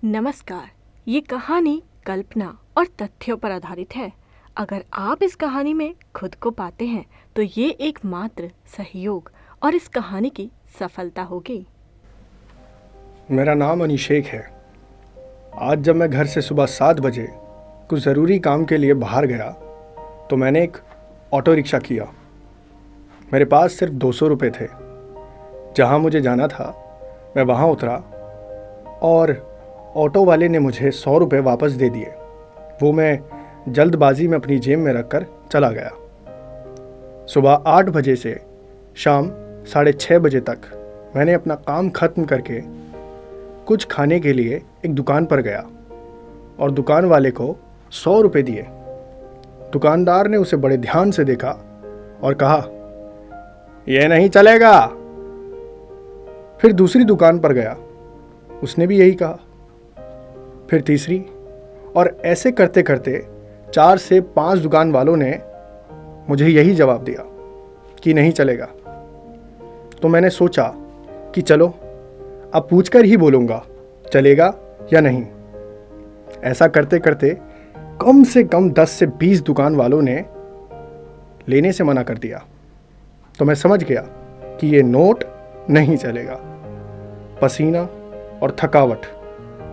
नमस्कार। ये कहानी कल्पना और तथ्यों पर आधारित है। अगर आप इस कहानी में खुद को पाते हैं तो ये एकमात्र सहयोग और इस कहानी की सफलता होगी। मेरा नाम अनिशेक है। आज जब मैं घर से सुबह 7 बजे कुछ ज़रूरी काम के लिए बाहर गया तो मैंने एक ऑटो रिक्शा किया। मेरे पास सिर्फ 200 रुपये थे। जहाँ मुझे जाना था मैं वहाँ उतरा और ऑटो वाले ने मुझे 100 रुपये वापस दे दिए। वो मैं जल्दबाजी में अपनी जेब में रखकर चला गया। सुबह 8 बजे से शाम 6:30 बजे तक मैंने अपना काम ख़त्म करके कुछ खाने के लिए एक दुकान पर गया और दुकान वाले को 100 रुपये दिए। दुकानदार ने उसे बड़े ध्यान से देखा और कहा, यह नहीं चलेगा। फिर दूसरी दुकान पर गया, उसने भी यही कहा। फिर तीसरी, और ऐसे करते करते 4 से 5 दुकान वालों ने मुझे यही जवाब दिया कि नहीं चलेगा। तो मैंने सोचा कि चलो अब पूछकर ही बोलूँगा चलेगा या नहीं। ऐसा करते करते कम से कम 10 से 20 दुकान वालों ने लेने से मना कर दिया। तो मैं समझ गया कि ये नोट नहीं चलेगा। पसीना और थकावट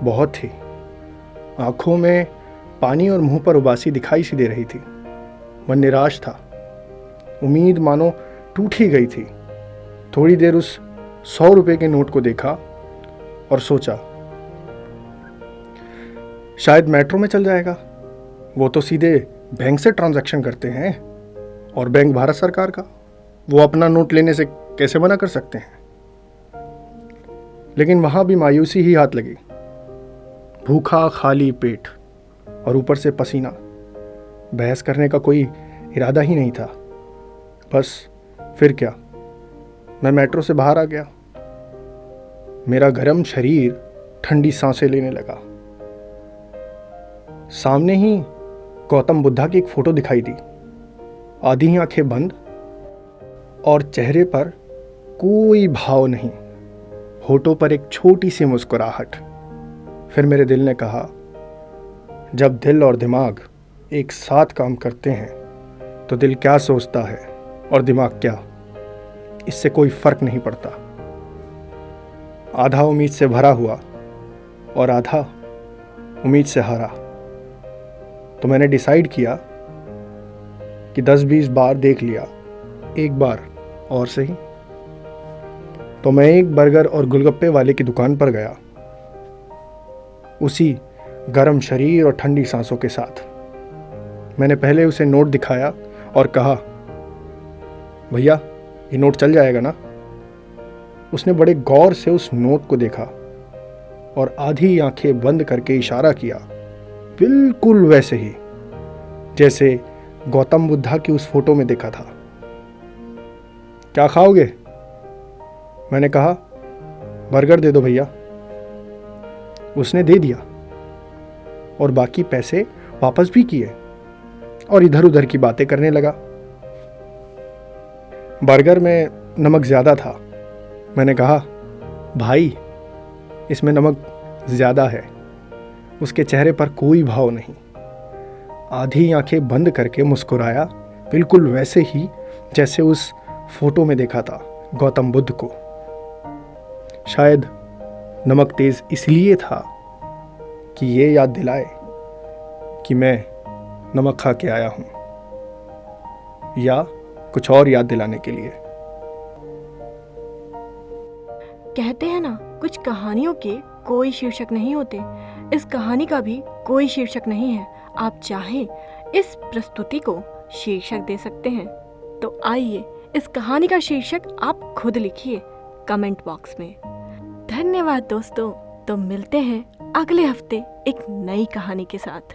बहुत थी। आंखों में पानी और मुंह पर उबासी दिखाई सी दे रही थी। मन निराश था। उम्मीद मानो टूट ही गई थी। थोड़ी देर उस 100 रुपये के नोट को देखा और सोचा शायद मेट्रो में चल जाएगा। वो तो सीधे बैंक से ट्रांजैक्शन करते हैं और बैंक भारत सरकार का। वो अपना नोट लेने से कैसे मना कर सकते हैं। लेकिन वहाँ भी मायूसी ही हाथ लगी। भूखा खाली पेट और ऊपर से पसीना। बहस करने का कोई इरादा ही नहीं था। बस फिर क्या, मैं मेट्रो से बाहर आ गया। मेरा गर्म शरीर ठंडी सांसें लेने लगा। सामने ही गौतम बुद्धा की एक फोटो दिखाई दी। आधी आंखें बंद और चेहरे पर कोई भाव नहीं, होठों पर एक छोटी सी मुस्कुराहट। फिर मेरे दिल ने कहा, जब दिल और दिमाग एक साथ काम करते हैं तो दिल क्या सोचता है और दिमाग क्या, इससे कोई फर्क नहीं पड़ता। आधा उम्मीद से भरा हुआ और आधा उम्मीद से हारा। तो मैंने डिसाइड किया कि 10-20 बार देख लिया, एक बार और सही। तो मैं एक बर्गर और गोलगप्पे वाले की दुकान पर गया, उसी गर्म शरीर और ठंडी सांसों के साथ। मैंने पहले उसे नोट दिखाया और कहा, भैया ये नोट चल जाएगा ना। उसने बड़े गौर से उस नोट को देखा और आधी आंखें बंद करके इशारा किया, बिल्कुल वैसे ही जैसे गौतम बुद्धा की उस फोटो में देखा था। क्या खाओगे? मैंने कहा, बर्गर दे दो भैया। उसने दे दिया और बाकी पैसे वापस भी किए और इधर उधर की बातें करने लगा। बर्गर में नमक ज़्यादा था। मैंने कहा, भाई इसमें नमक ज़्यादा है। उसके चेहरे पर कोई भाव नहीं। आधी आंखें बंद करके मुस्कुराया, बिल्कुल वैसे ही जैसे उस फोटो में देखा था गौतम बुद्ध को। शायद नमक तेज इसलिए था कि ये याद दिलाए कि मैं नमक खा के आया हूं, या कुछ और याद दिलाने के लिए। कहते हैं ना, कुछ कहानियों के कोई शीर्षक नहीं होते। इस कहानी का भी कोई शीर्षक नहीं है। आप चाहें इस प्रस्तुति को शीर्षक दे सकते हैं। तो आइए इस कहानी का शीर्षक आप खुद लिखिए कमेंट बॉक्स में। धन्यवाद दोस्तों। तो मिलते हैं अगले हफ्ते एक नई कहानी के साथ।